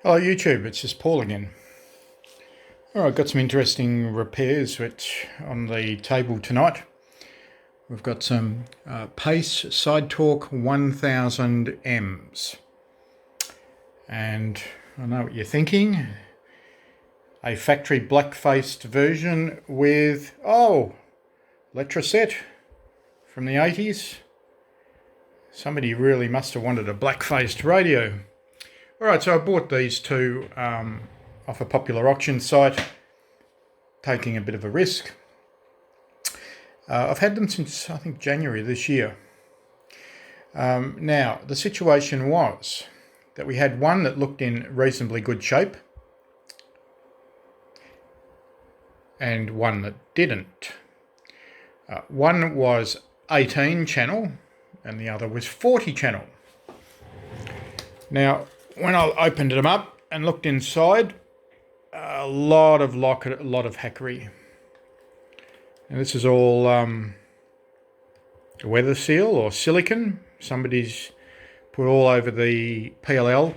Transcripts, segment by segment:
Hello YouTube, it's just Paul again. Alright, got some interesting repairs which on the table tonight. We've got some Pace SideTalk 1000Ms. And I know what you're thinking. A factory black-faced version with, Letraset from the 80s. Somebody really must have wanted a black-faced radio. Alright, so I bought these two off a popular auction site, taking a bit of a risk. I've had them since, I think, January this year. Now, the situation was that we had one that looked in reasonably good shape and one that didn't. One was 18 channel and the other was 40 channel. Now, when I opened them up and looked inside, a lot of hackery. And this is all weather seal or silicon. Somebody's put all over the PLL.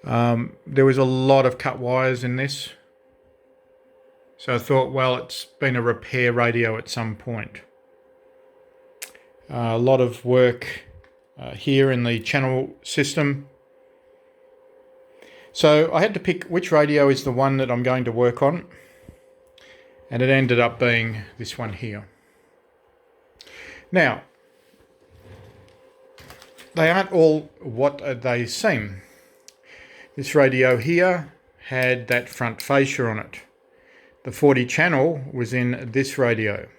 There was a lot of cut wires in this. So I thought, well, it's been a repair radio at some point. A lot of work here in the channel system. So I had to pick which radio is the one that I'm going to work on, and it ended up being this one here. Now, they aren't all what they seem. This radio here had that front fascia on it. The 40 channel was in this radio.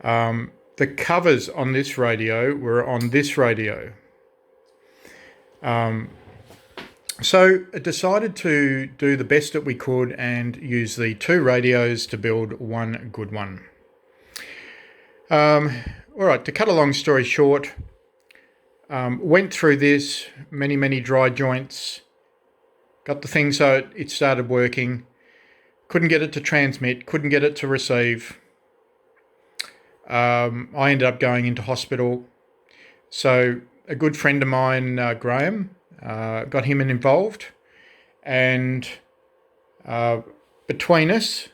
The covers on this radio were on this radio. So I decided to do the best that we could and use the two radios to build one good one. All right, to cut a long story short, went through this, many dry joints, got the thing so it started working, couldn't get it to transmit, couldn't get it to receive. I ended up going into hospital. So a good friend of mine, Graham, got him involved, and between us,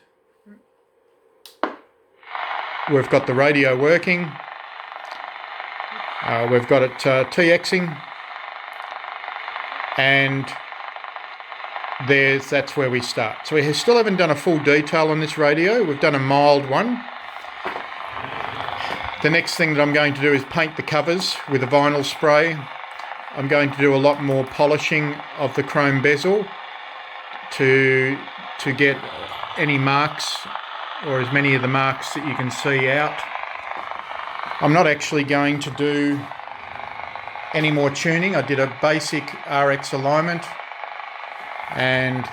we've got the radio working. We've got it TXing, and that's where we start. So we still haven't done a full detail on this radio. We've done a mild one. The next thing that I'm going to do is paint the covers with a vinyl spray. I'm going to do a lot more polishing of the chrome bezel to get any marks, or as many of the marks that you can see out. I'm not actually going to do any more tuning. I did a basic RX alignment and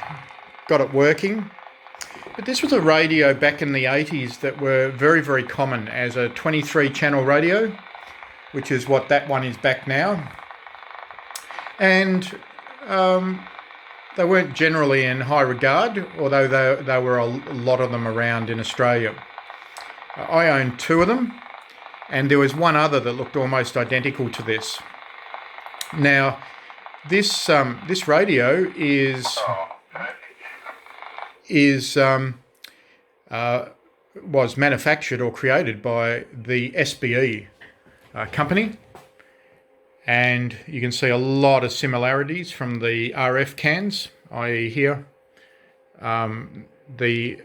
got it working. But this was a radio back in the 80s that were very common as a 23 channel radio, which is what that one is back now. And they weren't generally in high regard, although there were a lot of them around in Australia. I owned two of them, and there was one other that looked almost identical to this. Now, this radio was manufactured or created by the SBE company. And you can see a lot of similarities from the RF cans, i.e. here. The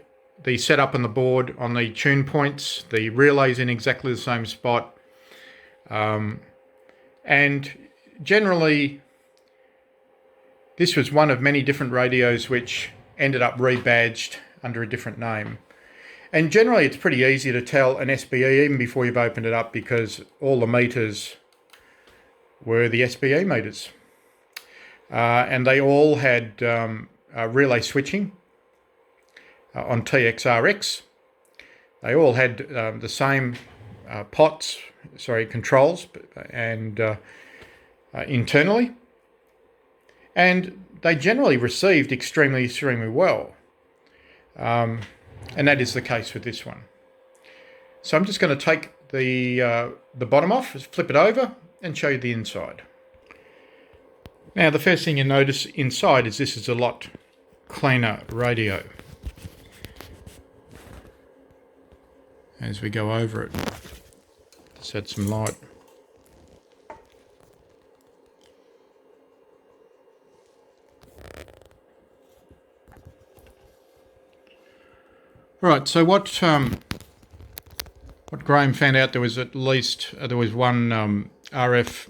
setup on the board, on the tune points, the relay's in exactly the same spot. And generally, this was one of many different radios which ended up rebadged under a different name. And generally, it's pretty easy to tell an SBE even before you've opened it up, because all the meters were the SBE meters. And they all had relay switching on TXRX. They all had the same controls and internally. And they generally received extremely well. And that is the case with this one. So I'm just going to take the bottom off, flip it over, and show you the inside. Now, the first thing you notice inside is this is a lot cleaner radio. As we go over it, let's add some light. Right, so what Graham found out, there was at least there was one RF,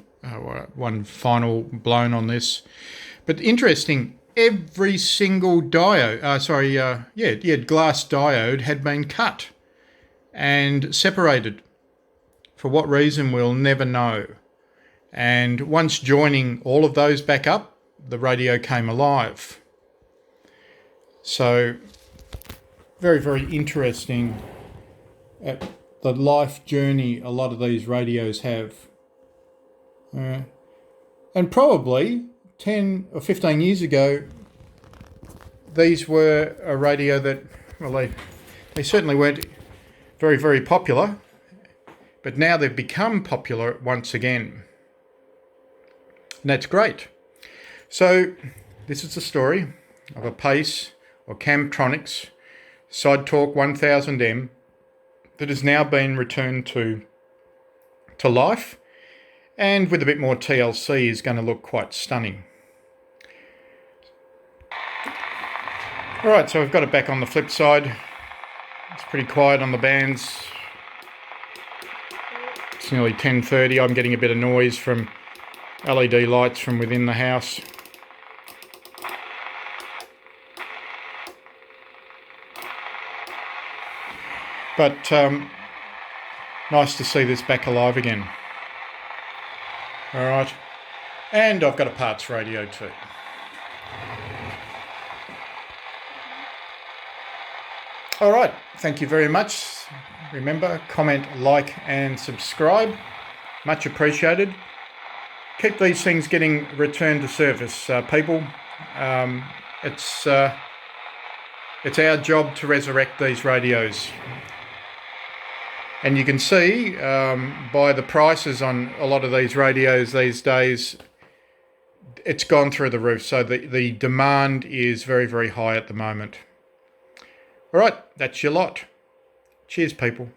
one final blown on this, but interesting. Every single diode, glass diode had been cut and separated. For what reason, we'll never know. And once joining all of those back up, the radio came alive. So, very, very interesting at the life journey a lot of these radios have. And probably 10 or 15 years ago, these were a radio that, well, they certainly weren't very, very popular, but now they've become popular once again. And that's great. So this is the story of a Pace or Camtronics SideTalk 1000M that has now been returned to life, and with a bit more TLC is going to look quite stunning. Alright, so we've got it back on the flip side. It's pretty quiet on the bands. It's nearly 10:30. I'm getting a bit of noise from LED lights from within the house. But nice to see this back alive again. Alright, and I've got a parts radio too. Alright, thank you very much. Remember, comment, like and subscribe. Much appreciated. Keep these things getting returned to service, people. It's our job to resurrect these radios. And you can see by the prices on a lot of these radios these days, it's gone through the roof. So the demand is very, very high at the moment. All right, that's your lot. Cheers, people.